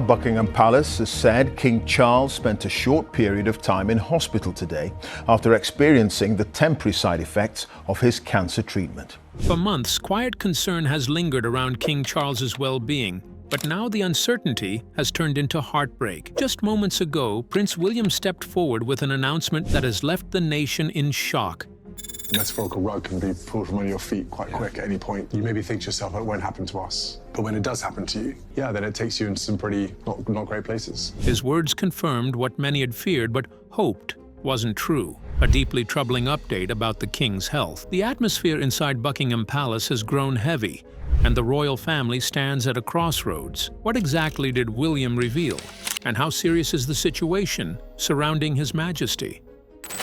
Buckingham Palace has said King Charles spent a short period of time in hospital today after experiencing the temporary side effects of his cancer treatment. For months, quiet concern has lingered around King Charles's well-being, but now the uncertainty has turned into heartbreak. Just moments ago, Prince William stepped forward with an announcement that has left the nation in shock. The metaphorical rug can be pulled from under your feet quite quick at any point. You maybe think to yourself, it won't happen to us. But when it does happen to you, then it takes you into some pretty not great places. His words confirmed what many had feared but hoped wasn't true. A deeply troubling update about the king's health. The atmosphere inside Buckingham Palace has grown heavy, and the royal family stands at a crossroads. What exactly did William reveal? And how serious is the situation surrounding His Majesty?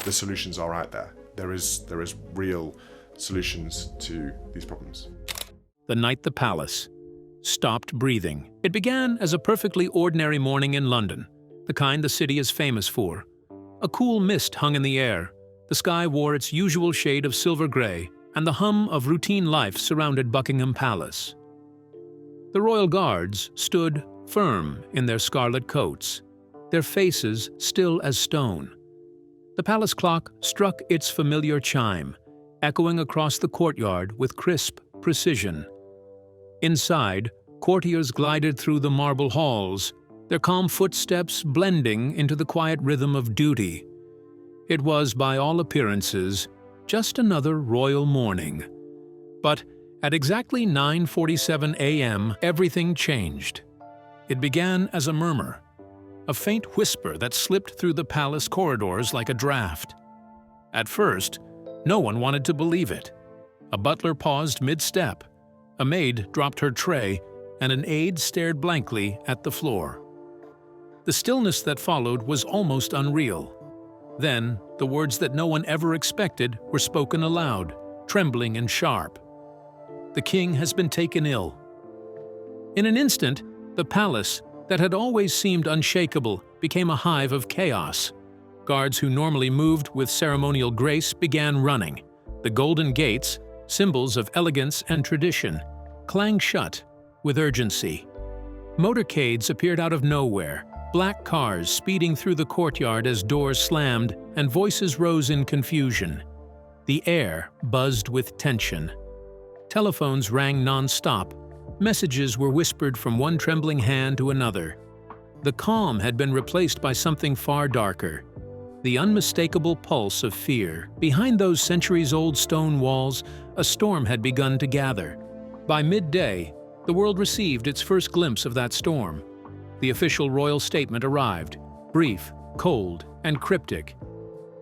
The solutions are out there. There is real solutions to these problems. The night the palace stopped breathing. It began as a perfectly ordinary morning in London, the kind the city is famous for. A cool mist hung in the air, the sky wore its usual shade of silver grey, and the hum of routine life surrounded Buckingham Palace. The royal guards stood firm in their scarlet coats, their faces still as stone. The palace clock struck its familiar chime, echoing across the courtyard with crisp precision. Inside, courtiers glided through the marble halls, their calm footsteps blending into the quiet rhythm of duty. It was, by all appearances, just another royal morning. But at exactly 9:47 a.m., everything changed. It began as a murmur, a faint whisper that slipped through the palace corridors like a draft. At first, no one wanted to believe it. A butler paused mid-step, a maid dropped her tray, and an aide stared blankly at the floor. The stillness that followed was almost unreal. Then, the words that no one ever expected were spoken aloud, trembling and sharp. "The king has been taken ill." In an instant, the palace, that had always seemed unshakable, became a hive of chaos. Guards who normally moved with ceremonial grace began running. The golden gates, symbols of elegance and tradition, clanged shut with urgency. Motorcades appeared out of nowhere, black cars speeding through the courtyard as doors slammed and voices rose in confusion. The air buzzed with tension. Telephones rang non-stop. Messages were whispered from one trembling hand to another. The calm had been replaced by something far darker, the unmistakable pulse of fear. Behind those centuries-old stone walls, a storm had begun to gather. By midday, the world received its first glimpse of that storm. The official royal statement arrived, brief, cold, and cryptic.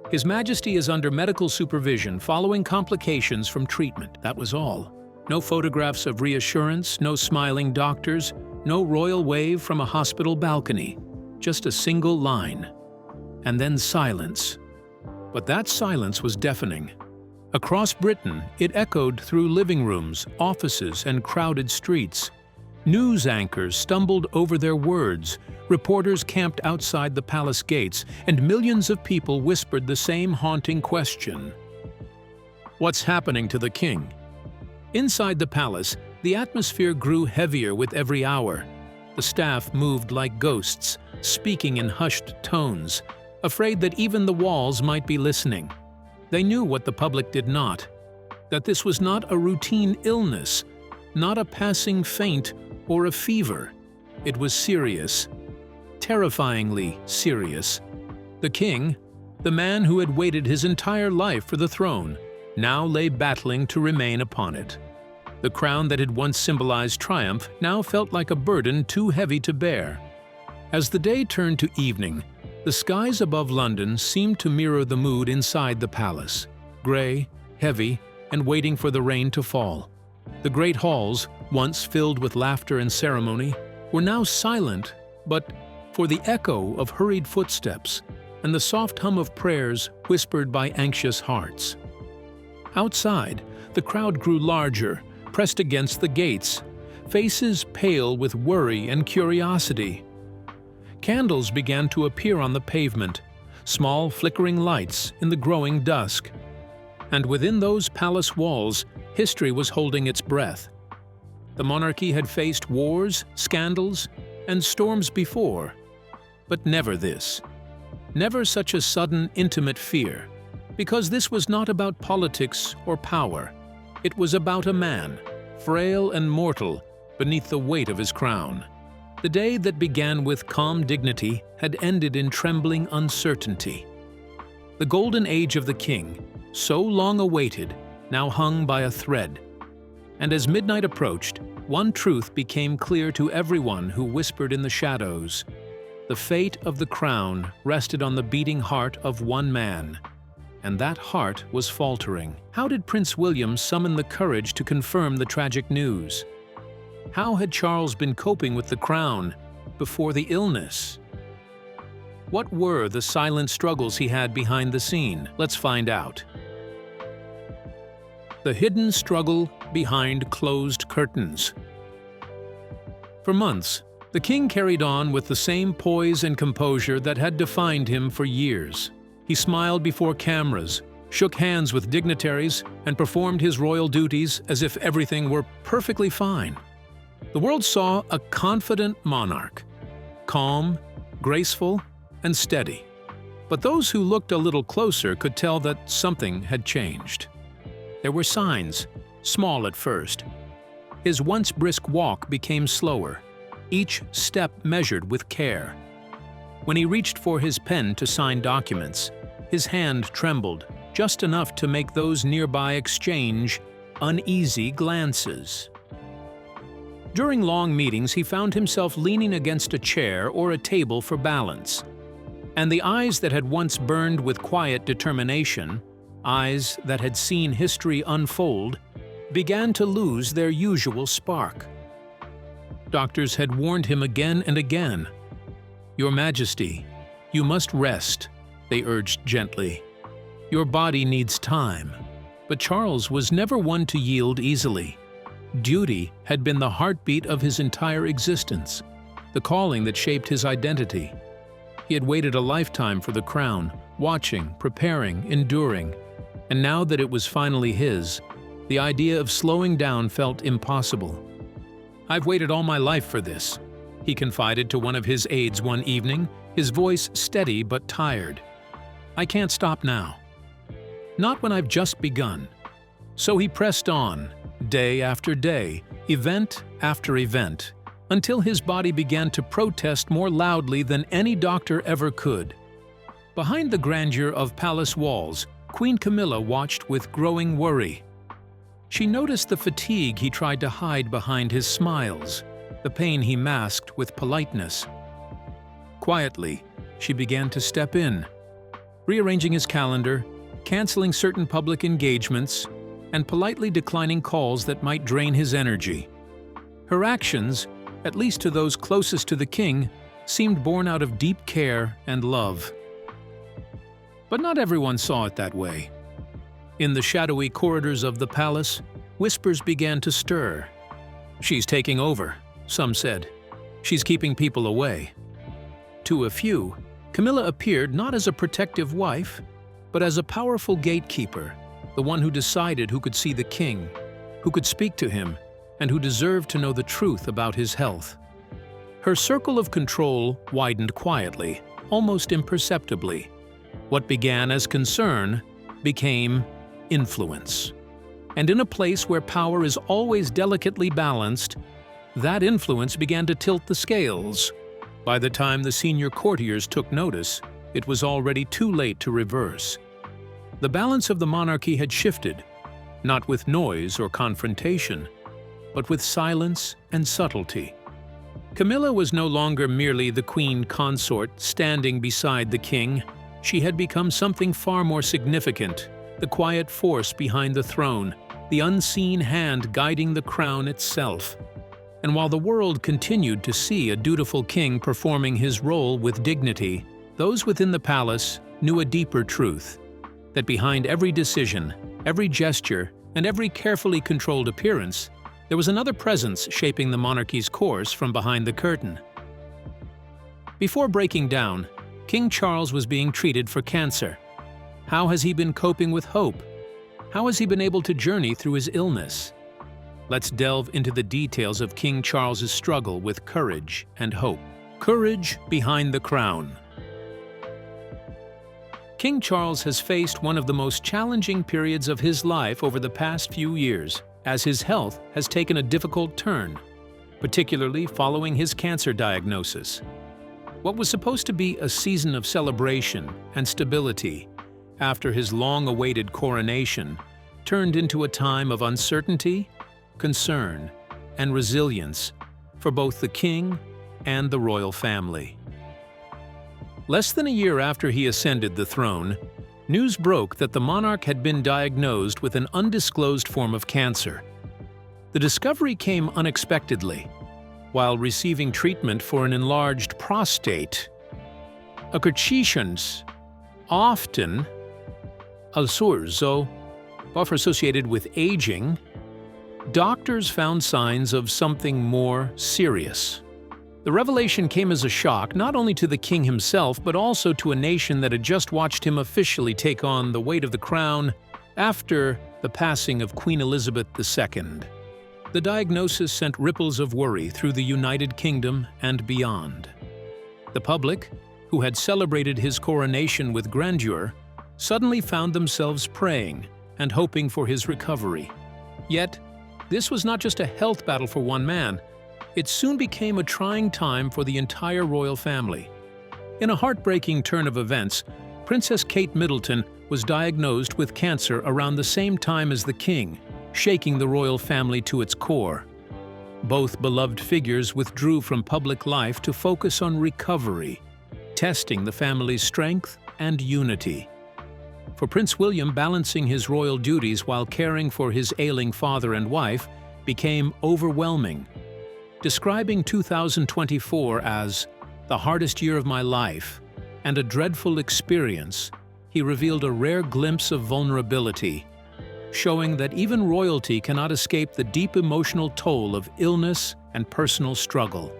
His Majesty is under medical supervision following complications from treatment. That was all. No photographs of reassurance, no smiling doctors, no royal wave from a hospital balcony. Just a single line. And then silence. But that silence was deafening. Across Britain, it echoed through living rooms, offices, and crowded streets. News anchors stumbled over their words, reporters camped outside the palace gates, and millions of people whispered the same haunting question. What's happening to the king? Inside the palace, the atmosphere grew heavier with every hour. The staff moved like ghosts, speaking in hushed tones, afraid that even the walls might be listening. They knew what the public did not, that this was not a routine illness, not a passing faint or a fever. It was serious, terrifyingly serious. The king, the man who had waited his entire life for the throne, now lay battling to remain upon it. The crown that had once symbolized triumph now felt like a burden too heavy to bear. As the day turned to evening, the skies above London seemed to mirror the mood inside the palace, grey, heavy, and waiting for the rain to fall. The great halls, once filled with laughter and ceremony, were now silent, but for the echo of hurried footsteps and the soft hum of prayers whispered by anxious hearts. Outside, the crowd grew larger, pressed against the gates, faces pale with worry and curiosity. Candles began to appear on the pavement, small flickering lights in the growing dusk. And within those palace walls, history was holding its breath. The monarchy had faced wars, scandals, and storms before, but never this. Never such a sudden, intimate fear, because this was not about politics or power. It was about a man, frail and mortal, beneath the weight of his crown. The day that began with calm dignity had ended in trembling uncertainty. The golden age of the king, so long awaited, now hung by a thread. And as midnight approached, one truth became clear to everyone who whispered in the shadows. The fate of the crown rested on the beating heart of one man, and that heart was faltering. How did Prince William summon the courage to confirm the tragic news? How had Charles been coping with the crown before the illness? What were the silent struggles he had behind the scene? Let's find out. The hidden struggle behind closed curtains. For months, the king carried on with the same poise and composure that had defined him for years. He smiled before cameras, shook hands with dignitaries, and performed his royal duties as if everything were perfectly fine. The world saw a confident monarch, calm, graceful, and steady. But those who looked a little closer could tell that something had changed. There were signs, small at first. His once brisk walk became slower, each step measured with care. When he reached for his pen to sign documents, his hand trembled just enough to make those nearby exchange uneasy glances. During long meetings, he found himself leaning against a chair or a table for balance, and the eyes that had once burned with quiet determination, eyes that had seen history unfold, began to lose their usual spark. Doctors had warned him again and again. "Your Majesty, you must rest," they urged gently. "Your body needs time." But Charles was never one to yield easily. Duty had been the heartbeat of his entire existence, the calling that shaped his identity. He had waited a lifetime for the crown, watching, preparing, enduring, and now that it was finally his, the idea of slowing down felt impossible. "I've waited all my life for this," he confided to one of his aides one evening, his voice steady but tired. "I can't stop now. Not when I've just begun." So he pressed on, day after day, event after event, until his body began to protest more loudly than any doctor ever could. Behind the grandeur of palace walls, Queen Camilla watched with growing worry. She noticed the fatigue he tried to hide behind his smiles, the pain he masked with politeness. Quietly, she began to step in, rearranging his calendar, canceling certain public engagements, and politely declining calls that might drain his energy. Her actions, at least to those closest to the king, seemed born out of deep care and love. But not everyone saw it that way. In the shadowy corridors of the palace, whispers began to stir. "She's taking over," some said. "She's keeping people away." To a few, Camilla appeared not as a protective wife, but as a powerful gatekeeper, the one who decided who could see the king, who could speak to him, and who deserved to know the truth about his health. Her circle of control widened quietly, almost imperceptibly. What began as concern became influence. And in a place where power is always delicately balanced, that influence began to tilt the scales. By the time the senior courtiers took notice, it was already too late to reverse. The balance of the monarchy had shifted, not with noise or confrontation, but with silence and subtlety. Camilla was no longer merely the queen consort standing beside the king. She had become something far more significant, the quiet force behind the throne, the unseen hand guiding the crown itself. And while the world continued to see a dutiful king performing his role with dignity, those within the palace knew a deeper truth, that behind every decision, every gesture, and every carefully controlled appearance, there was another presence shaping the monarchy's course from behind the curtain. Before breaking down, King Charles was being treated for cancer. How has he been coping with hope? How has he been able to journey through his illness? let's delve into the details of King Charles's struggle with courage and hope. Courage behind the crown. King Charles has faced one of the most challenging periods of his life over the past few years, as his health has taken a difficult turn, particularly following his cancer diagnosis. What was supposed to be a season of celebration and stability after his long-awaited coronation turned into a time of uncertainty, concern, and resilience for both the king and the royal family. Less than a year after he ascended the throne, news broke that the monarch had been diagnosed with an undisclosed form of cancer. The discovery came unexpectedly, while receiving treatment for an enlarged prostate. Accretions, often often associated with aging, doctors found signs of something more serious. The revelation came as a shock not only to the king himself, but also to a nation that had just watched him officially take on the weight of the crown after the passing of Queen Elizabeth II. The diagnosis sent ripples of worry through the United Kingdom and beyond. The public, who had celebrated his coronation with grandeur, suddenly found themselves praying and hoping for his recovery. Yet, this was not just a health battle for one man. It soon became a trying time for the entire royal family. In a heartbreaking turn of events, Princess Kate Middleton was diagnosed with cancer around the same time as the king, shaking the royal family to its core. Both beloved figures withdrew from public life to focus on recovery, testing the family's strength and unity. For Prince William, balancing his royal duties while caring for his ailing father and wife became overwhelming. Describing 2024 as the hardest year of my life and a dreadful experience, he revealed a rare glimpse of vulnerability, showing that even royalty cannot escape the deep emotional toll of illness and personal struggle.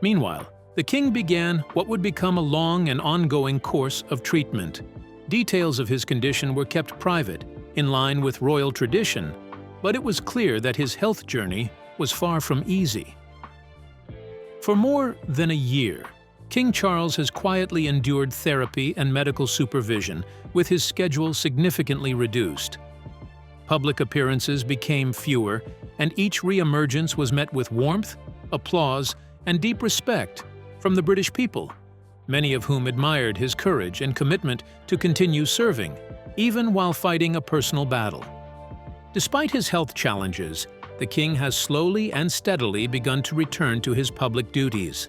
Meanwhile, the king began what would become a long and ongoing course of treatment. Details of his condition were kept private, in line with royal tradition, but it was clear that his health journey was far from easy. For more than a year, King Charles has quietly endured therapy and medical supervision, with his schedule significantly reduced. Public appearances became fewer, and each re-emergence was met with warmth, applause, and deep respect from the British people, many of whom admired his courage and commitment to continue serving, even while fighting a personal battle. Despite his health challenges, the king has slowly and steadily begun to return to his public duties.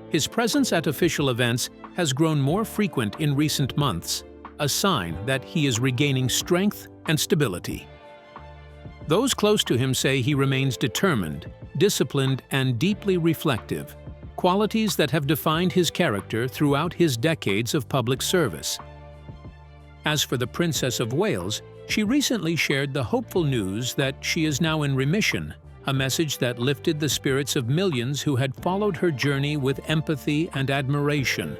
His presence at official events has grown more frequent in recent months, a sign that he is regaining strength and stability. Those close to him say he remains determined, disciplined, and deeply reflective, qualities that have defined his character throughout his decades of public service. As for the Princess of Wales, she recently shared the hopeful news that she is now in remission, a message that lifted the spirits of millions who had followed her journey with empathy and admiration.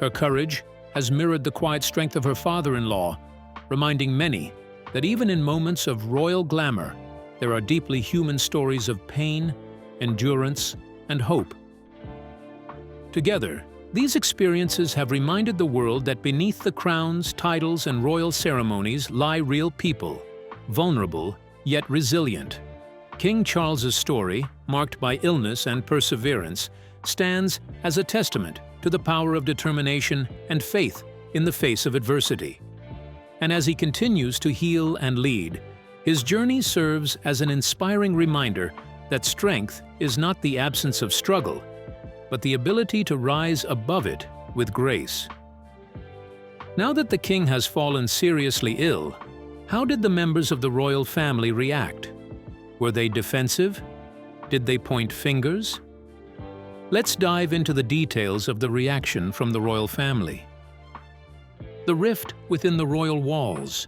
Her courage has mirrored the quiet strength of her father-in-law, reminding many that even in moments of royal glamour, there are deeply human stories of pain, endurance, and hope. Together, these experiences have reminded the world that beneath the crowns, titles, and royal ceremonies lie real people, vulnerable yet resilient. King Charles's story, marked by illness and perseverance, stands as a testament to the power of determination and faith in the face of adversity. And as he continues to heal and lead, his journey serves as an inspiring reminder that strength is not the absence of struggle, but the ability to rise above it with grace. Now that the king has fallen seriously ill, how did the members of the royal family react? Were they defensive? Did they point fingers? Let's dive into the details of the reaction from the royal family. The rift within the royal walls.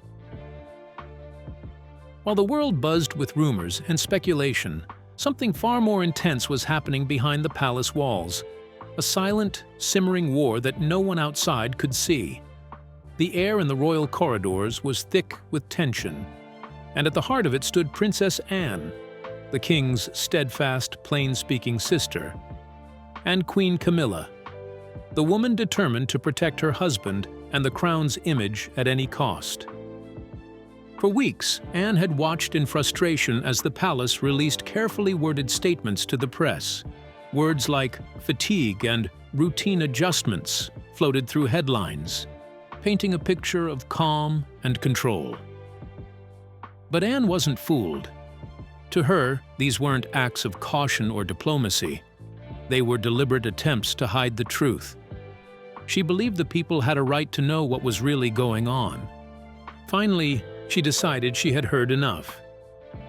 While the world buzzed with rumors and speculation, something far more intense was happening behind the palace walls, a silent, simmering war that no one outside could see. The air in the royal corridors was thick with tension, and at the heart of it stood Princess Anne, the king's steadfast, plain-speaking sister, and Queen Camilla, the woman determined to protect her husband and the crown's image at any cost. For weeks, Anne had watched in frustration as the palace released carefully worded statements to the press. Words like fatigue and routine adjustments floated through headlines, painting a picture of calm and control. But Anne wasn't fooled. To her, these weren't acts of caution or diplomacy. They were deliberate attempts to hide the truth. She believed the people had a right to know what was really going on. Finally, she decided she had heard enough.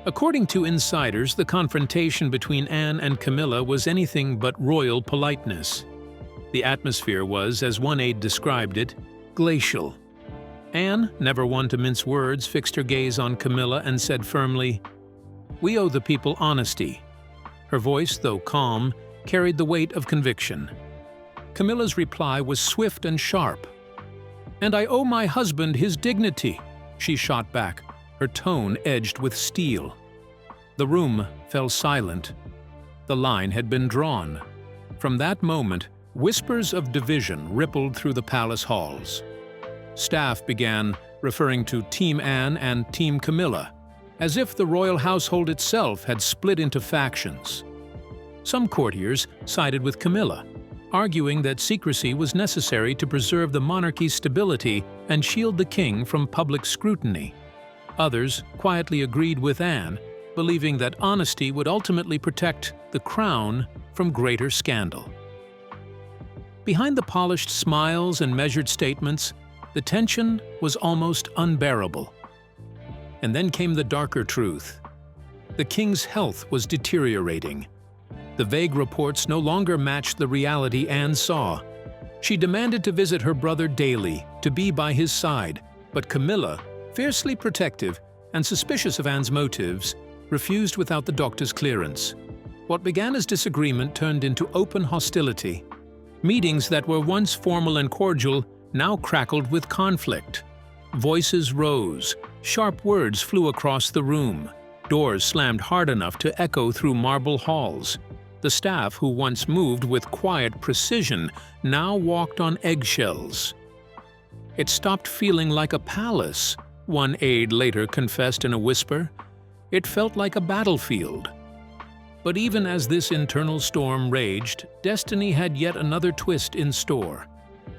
According to insiders, the confrontation between Anne and Camilla was anything but royal politeness. The atmosphere was, as one aide described it, glacial. Anne, never one to mince words, fixed her gaze on Camilla and said firmly, "We owe the people honesty." Her voice, though calm, carried the weight of conviction. Camilla's reply was swift and sharp. "And I owe my husband his dignity," she shot back, her tone edged with steel. The room fell silent. The line had been drawn. From that moment, whispers of division rippled through the palace halls. Staff began referring to Team Anne and Team Camilla, as if the royal household itself had split into factions. Some courtiers sided with Camilla, arguing that secrecy was necessary to preserve the monarchy's stability and shield the king from public scrutiny. Others quietly agreed with Anne, believing that honesty would ultimately protect the crown from greater scandal. Behind the polished smiles and measured statements, the tension was almost unbearable. And then came the darker truth. The king's health was deteriorating. The vague reports no longer matched the reality Anne saw. She demanded to visit her brother daily, to be by his side, but Camilla, fiercely protective and suspicious of Anne's motives, refused without the doctor's clearance. What began as disagreement turned into open hostility. Meetings that were once formal and cordial now crackled with conflict. Voices rose, sharp words flew across the room, doors slammed hard enough to echo through marble halls. The staff, who once moved with quiet precision, now walked on eggshells. "It stopped feeling like a palace," one aide later confessed in a whisper. "It felt like a battlefield." But even as this internal storm raged, destiny had yet another twist in store,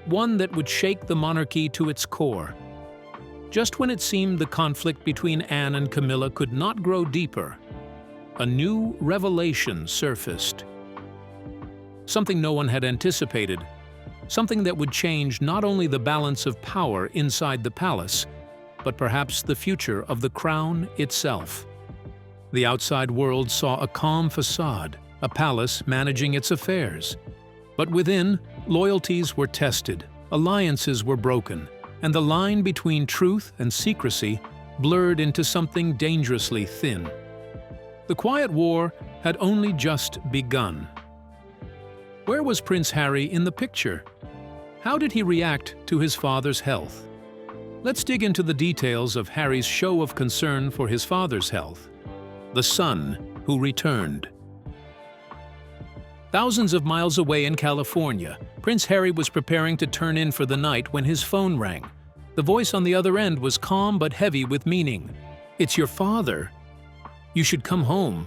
one that would shake the monarchy to its core. Just when it seemed the conflict between Anne and Camilla could not grow deeper, a new revelation surfaced. Something no one had anticipated, something that would change not only the balance of power inside the palace, but perhaps the future of the crown itself. The outside world saw a calm facade, a palace managing its affairs. But within, loyalties were tested, alliances were broken, and the line between truth and secrecy blurred into something dangerously thin. The quiet war had only just begun. Where was Prince Harry in the picture? How did he react to his father's health? Let's dig into the details of Harry's show of concern for his father's health. The son who returned. Thousands of miles away in California, Prince Harry was preparing to turn in for the night when his phone rang. The voice on the other end was calm but heavy with meaning. "It's your father. You should come home."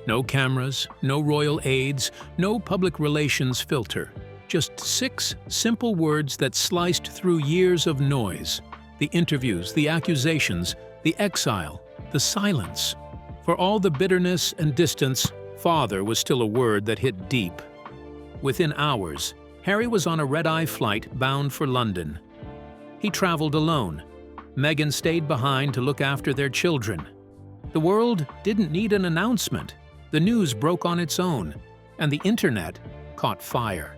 No cameras, no royal aides, no public relations filter. Just 6 simple words that sliced through years of noise. The interviews, the accusations, the exile, the silence. For all the bitterness and distance, father was still a word that hit deep. Within hours, Harry was on a red-eye flight bound for London. He traveled alone. Meghan stayed behind to look after their children. The world didn't need an announcement. The news broke on its own, and the internet caught fire.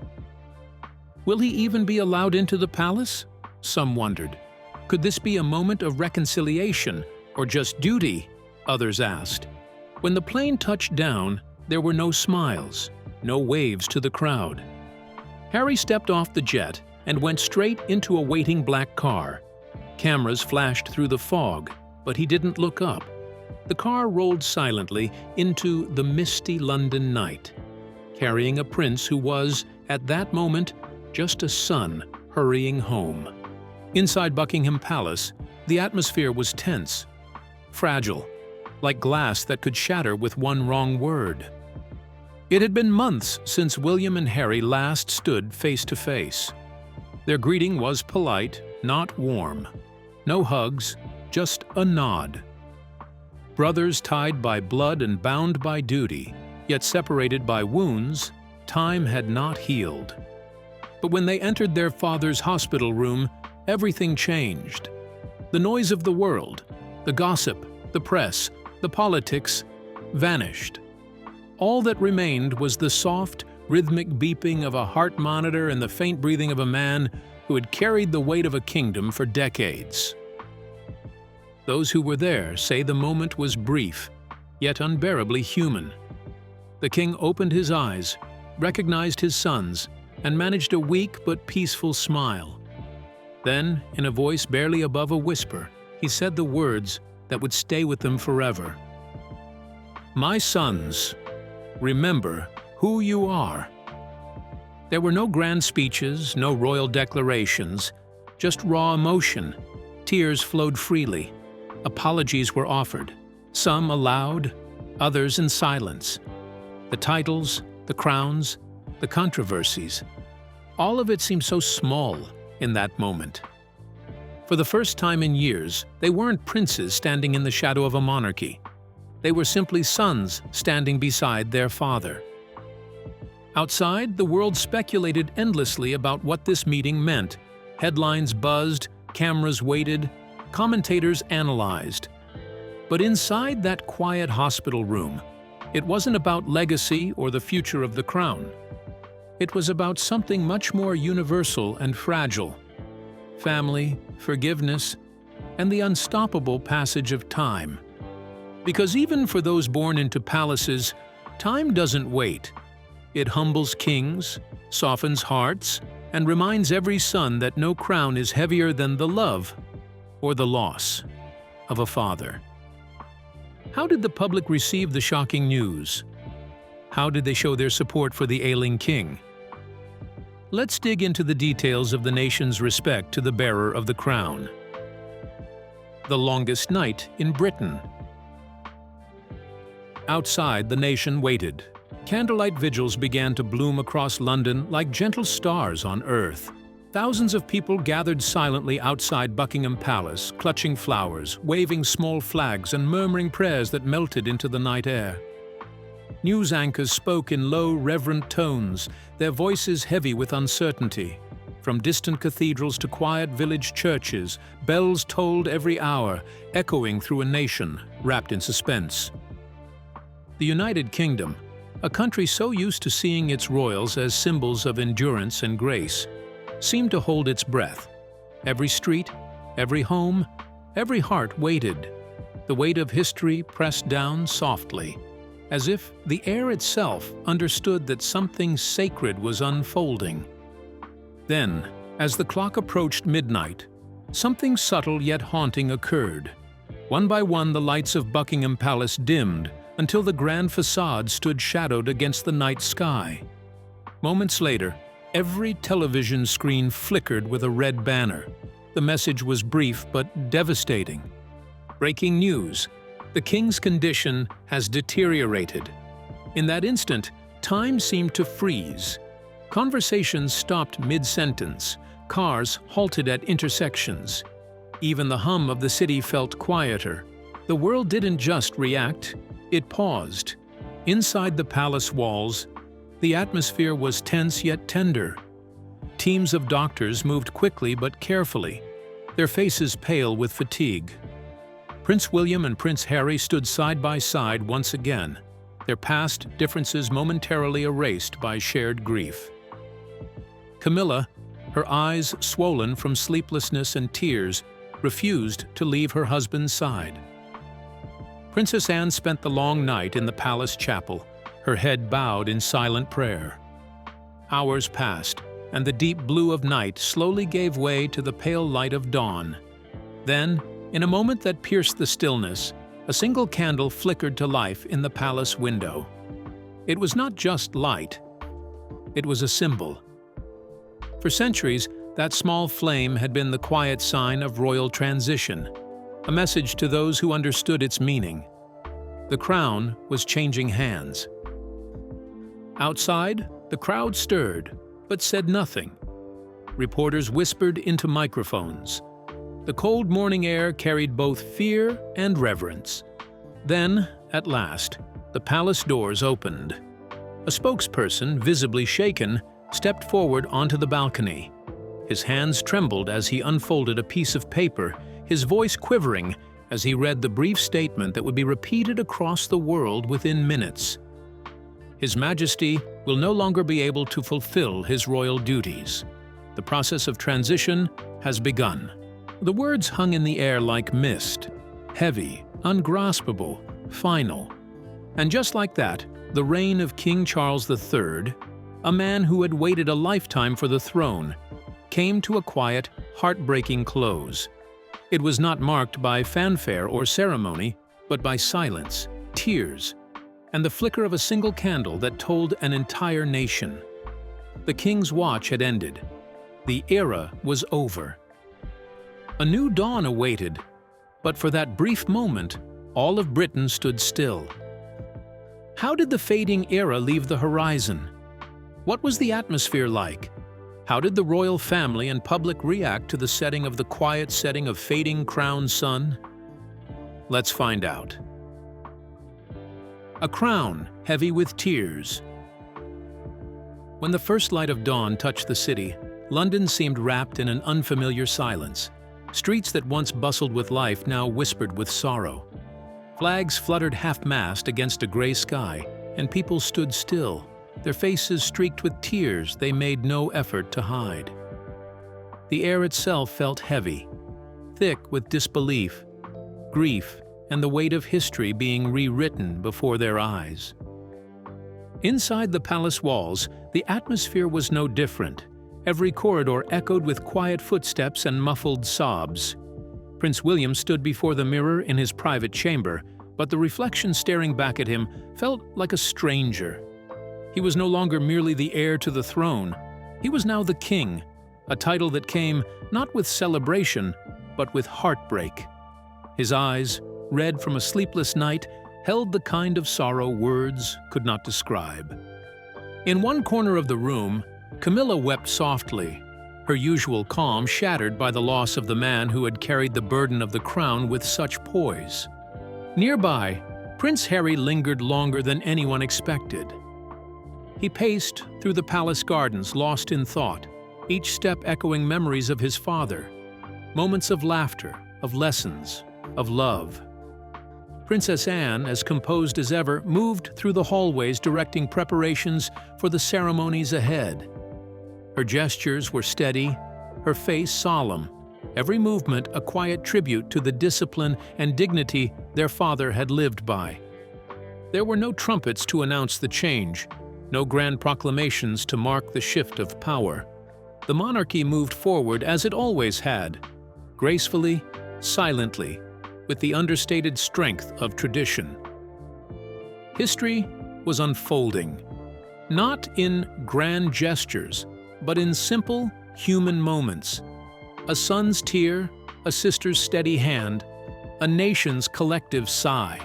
Will he even be allowed into the palace? Some wondered. Could this be a moment of reconciliation, or just duty? Others asked. When the plane touched down, there were no smiles, no waves to the crowd. Harry stepped off the jet and went straight into a waiting black car. Cameras flashed through the fog, but he didn't look up. the car rolled silently into the misty London night, carrying a prince who was, at that moment, just a son hurrying home. Inside Buckingham Palace, the atmosphere was tense, fragile, like glass that could shatter with one wrong word. It had been months since William and Harry last stood face to face. Their greeting was polite, not warm. No hugs, just a nod. Brothers tied by blood and bound by duty, yet separated by wounds, time had not healed. But when they entered their father's hospital room, everything changed. The noise of the world, the gossip, the press, the politics, vanished. All that remained was the soft, rhythmic beeping of a heart monitor and the faint breathing of a man who had carried the weight of a kingdom for decades. Those who were there say the moment was brief, yet unbearably human. The king opened his eyes, recognized his sons, and managed a weak but peaceful smile. Then, in a voice barely above a whisper, he said the words that would stay with them forever. "My sons, remember who you are." There were no grand speeches, no royal declarations, just raw emotion. Tears flowed freely. Apologies were offered, some aloud, others in silence. The titles, the crowns, the controversies, all of it seemed so small in that moment. For the first time in years, they weren't princes standing in the shadow of a monarchy. They were simply sons standing beside their father. Outside, the world speculated endlessly about what this meeting meant. Headlines buzzed, cameras waited, commentators analyzed. But inside that quiet hospital room, it wasn't about legacy or the future of the crown. It was about something much more universal and fragile: family, forgiveness, and the unstoppable passage of time. Because even for those born into palaces, time doesn't wait. It humbles kings, softens hearts, and reminds every son that no crown is heavier than the love or the loss of a father. How did the public receive the shocking news? How did they show their support for the ailing king? Let's dig into the details of the nation's respect to the bearer of the crown. The longest night in Britain. Outside, the nation waited. Candlelight vigils began to bloom across London like gentle stars on earth. Thousands of people gathered silently outside Buckingham Palace, clutching flowers, waving small flags, and murmuring prayers that melted into the night air. News anchors spoke in low, reverent tones, their voices heavy with uncertainty. From distant cathedrals to quiet village churches, bells tolled every hour, echoing through a nation wrapped in suspense. The United Kingdom, a country so used to seeing its royals as symbols of endurance and grace, seemed to hold its breath. Every street, every home, every heart waited. The weight of history pressed down softly, as if the air itself understood that something sacred was unfolding. Then, as the clock approached midnight, something subtle yet haunting occurred. One by one, the lights of Buckingham Palace dimmed until the grand facade stood shadowed against the night sky. Moments later, every television screen flickered with a red banner. The message was brief but devastating. Breaking news: the king's condition has deteriorated. In that instant, time seemed to freeze. Conversations stopped mid-sentence. Cars halted at intersections. Even the hum of the city felt quieter. The world didn't just react, it paused. Inside the palace walls, the atmosphere was tense yet tender. Teams of doctors moved quickly but carefully, their faces pale with fatigue. Prince William and Prince Harry stood side by side once again, their past differences momentarily erased by shared grief. Camilla, her eyes swollen from sleeplessness and tears, refused to leave her husband's side. Princess Anne spent the long night in the palace chapel, her head bowed in silent prayer. Hours passed, and the deep blue of night slowly gave way to the pale light of dawn. Then, in a moment that pierced the stillness, a single candle flickered to life in the palace window. It was not just light, it was a symbol. For centuries, that small flame had been the quiet sign of royal transition, a message to those who understood its meaning. The crown was changing hands. Outside, the crowd stirred, but said nothing. Reporters whispered into microphones. The cold morning air carried both fear and reverence. Then, at last, the palace doors opened. A spokesperson, visibly shaken, stepped forward onto the balcony. His hands trembled as he unfolded a piece of paper, his voice quivering as he read the brief statement that would be repeated across the world within minutes. His Majesty will no longer be able to fulfill his royal duties. The process of transition has begun. The words hung in the air like mist, heavy, ungraspable, final. And just like that, the reign of King Charles III, a man who had waited a lifetime for the throne, came to a quiet, heartbreaking close. It was not marked by fanfare or ceremony, but by silence, tears, and the flicker of a single candle that told an entire nation. The king's watch had ended. The era was over. A new dawn awaited, but for that brief moment, all of Britain stood still. How did the fading era leave the horizon? What was the atmosphere like? How did the royal family and public react to the setting of the quiet setting of fading crown sun? Let's find out. A crown heavy with tears. When the first light of dawn touched the city, London seemed wrapped in an unfamiliar silence. Streets that once bustled with life now whispered with sorrow. Flags fluttered half-mast against a gray sky, and people stood still, their faces streaked with tears they made no effort to hide. The air itself felt heavy, thick with disbelief, grief, and the weight of history being rewritten before their eyes. Inside the palace walls, the atmosphere was no different. Every corridor echoed with quiet footsteps and muffled sobs. Prince William stood before the mirror in his private chamber, but the reflection staring back at him felt like a stranger. He was no longer merely the heir to the throne. He was now the king, a title that came not with celebration, but with heartbreak. His eyes, red from a sleepless night, held the kind of sorrow words could not describe. In one corner of the room, Camilla wept softly, her usual calm shattered by the loss of the man who had carried the burden of the crown with such poise. Nearby, Prince Harry lingered longer than anyone expected. He paced through the palace gardens, lost in thought, each step echoing memories of his father, moments of laughter, of lessons, of love. Princess Anne, as composed as ever, moved through the hallways directing preparations for the ceremonies ahead. Her gestures were steady, her face solemn, every movement a quiet tribute to the discipline and dignity their father had lived by. There were no trumpets to announce the change, no grand proclamations to mark the shift of power. The monarchy moved forward as it always had, gracefully, silently, with the understated strength of tradition. History was unfolding, not in grand gestures, but in simple, human moments. A son's tear, a sister's steady hand, a nation's collective sigh.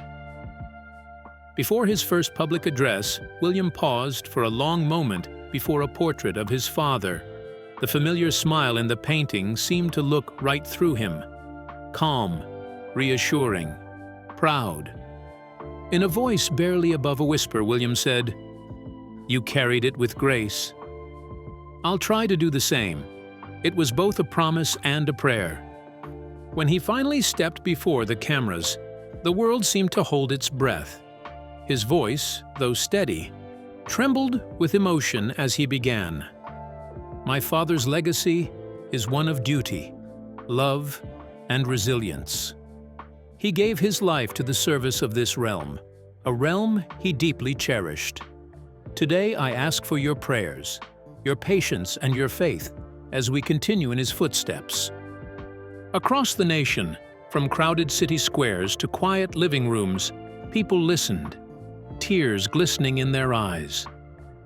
Before his first public address, William paused for a long moment before a portrait of his father. The familiar smile in the painting seemed to look right through him, calm, reassuring, proud. In a voice barely above a whisper, William said, "You carried it with grace. I'll try to do the same." It was both a promise and a prayer. When he finally stepped before the cameras, the world seemed to hold its breath. His voice, though steady, trembled with emotion as he began. "My father's legacy is one of duty, love, and resilience. He gave his life to the service of this realm, a realm he deeply cherished. Today I ask for your prayers, your patience and your faith as we continue in his footsteps." Across the nation, From crowded city squares to quiet living rooms, people listened, tears glistening in their eyes.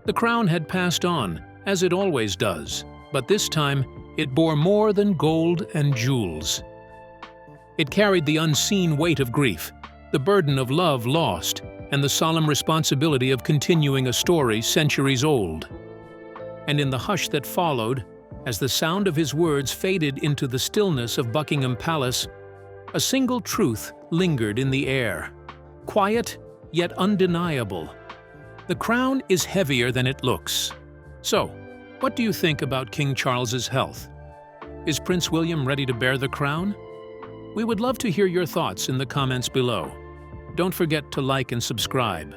The crown had passed on, as it always does, but this time it bore more than gold and jewels. It carried the unseen weight of grief, the burden of love lost, and the solemn responsibility of continuing a story centuries old. And in the hush that followed, as the sound of his words faded into the stillness of Buckingham Palace, a single truth lingered in the air, quiet yet undeniable. The crown is heavier than it looks. So, what do you think about King Charles's health? Is Prince William ready to bear the crown? We would love to hear your thoughts in the comments below. Don't forget to like and subscribe.